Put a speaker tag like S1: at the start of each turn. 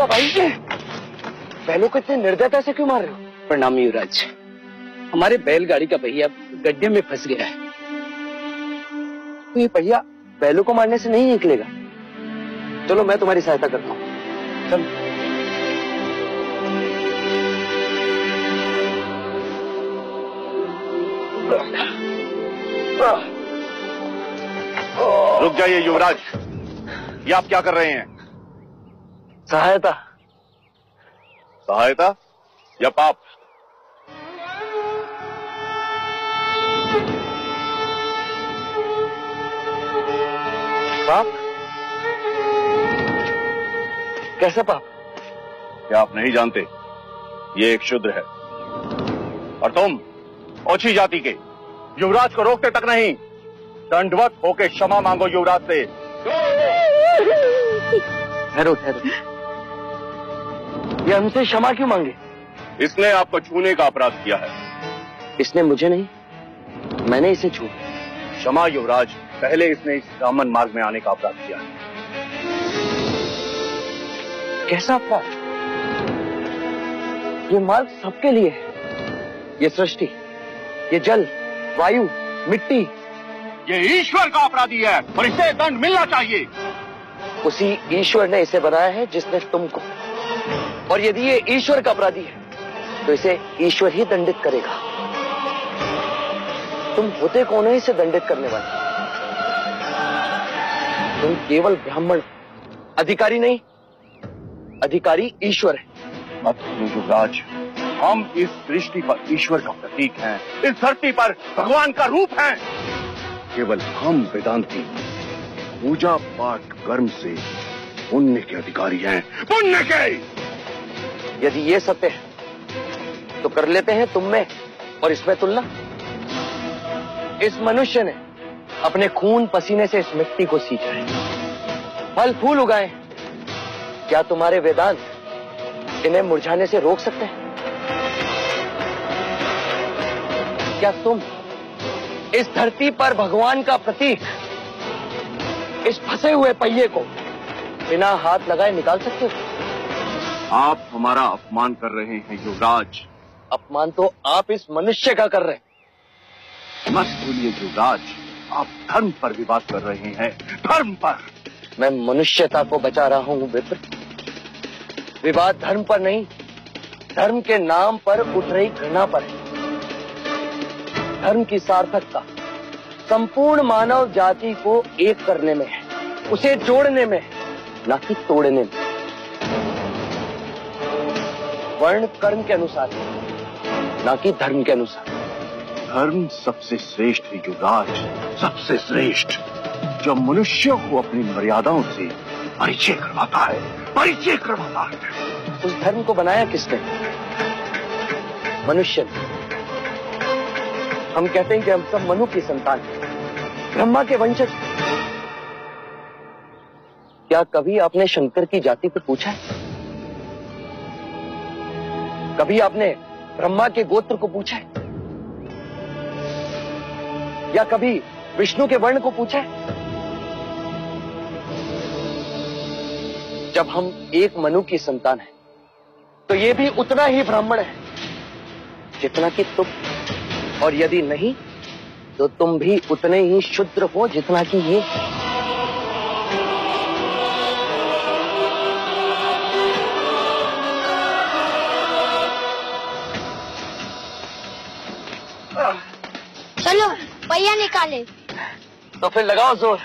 S1: हुआ भाई? बैलों को इतने निर्दयता से क्यों मार रहे हो?
S2: प्रणाम युवराज, हमारे बैलगाड़ी का पहिया गड्ढे में फंस गया है।
S1: तो ये पहिया बैलों को मारने से नहीं निकलेगा। चलो मैं तुम्हारी सहायता करता हूँ। चलो।
S3: रुक जाइए युवराज, ये आप क्या कर रहे हैं?
S1: सहायता।
S3: सहायता या पाप?
S1: पाप? कैसा पाप?
S3: क्या आप नहीं जानते? ये एक शूद्र है और तुम ओछी जाति के युवराज को रोकते तक नहीं, दंडवत होके क्षमा मांगो युवराज से।
S1: ठहरो ठहरो, ये हमसे क्षमा क्यों मांगे?
S3: इसने आपको छूने का अपराध किया है।
S1: इसने मुझे नहीं, मैंने इसे छू।
S3: क्षमा युवराज, पहले इसने इस ब्राह्मण मार्ग में आने का अपराध किया है।
S1: कैसा अपराध? ये मार्ग सबके लिए है। ये सृष्टि, ये जल, वायु, मिट्टी,
S3: ये ईश्वर का अपराधी है और इसे दंड मिलना चाहिए।
S1: उसी ईश्वर ने इसे बनाया है जिसने तुमको, और यदि ये ईश्वर का अपराधी है तो इसे ईश्वर ही दंडित करेगा। तुम होते कौन है इसे दंडित करने वाले? तुम केवल ब्राह्मण, अधिकारी नहीं, अधिकारी ईश्वर है।
S3: मत युवराज, हम इस सृष्टि पर ईश्वर का प्रतीक हैं, इस धरती पर भगवान का रूप हैं। केवल हम वेदांती पूजा पाठ कर्म से पुण्य के अधिकारी हैं, पुण्य के।
S1: यदि ये सत्य है तो कर लेते हैं तुम में और इसमें तुलना। इस मनुष्य ने अपने खून पसीने से इस मिट्टी को सींचा है, फल फूल उगाए। क्या तुम्हारे वेदांत इन्हें मुरझाने से रोक सकते हैं? क्या तुम इस धरती पर भगवान का प्रतीक, इस फंसे हुए पहिए को बिना हाथ लगाए निकाल सकते हो?
S3: आप हमारा अपमान कर रहे हैं युवराज।
S1: अपमान तो आप इस मनुष्य का कर रहे हैं।
S3: मत भूलिए युवराज, आप धर्म पर विवाद कर रहे हैं, धर्म पर।
S1: मैं मनुष्यता को बचा रहा हूं विप्र। विवाद धर्म पर नहीं, धर्म के नाम पर उठ रही घृणा पर है। धर्म की सार्थकता संपूर्ण मानव जाति को एक करने में है, उसे जोड़ने में है, ना कि तोड़ने में। वर्ण कर्म के अनुसार, ना कि धर्म के अनुसार।
S3: धर्म सबसे श्रेष्ठ है युवराज, सबसे श्रेष्ठ, जो मनुष्य को अपनी मर्यादाओं से परिचय करवाता है, परिचय करवाता है।
S1: उस धर्म को बनाया किसने? मनुष्य ने। हम कहते हैं कि हम सब मनु की संतान हैं, ब्रह्मा के वंशज। क्या कभी आपने शंकर की जाति पर पूछा है? कभी आपने ब्रह्मा के गोत्र को पूछा है? या कभी विष्णु के वर्ण को पूछा है? जब हम एक मनु की संतान हैं, तो ये भी उतना ही ब्राह्मण है जितना कि तुम, और यदि नहीं तो तुम भी उतने ही शूद्र हो जितना कि ये।
S4: चलो पहिया निकाले।
S1: तो फिर लगाओ जोर।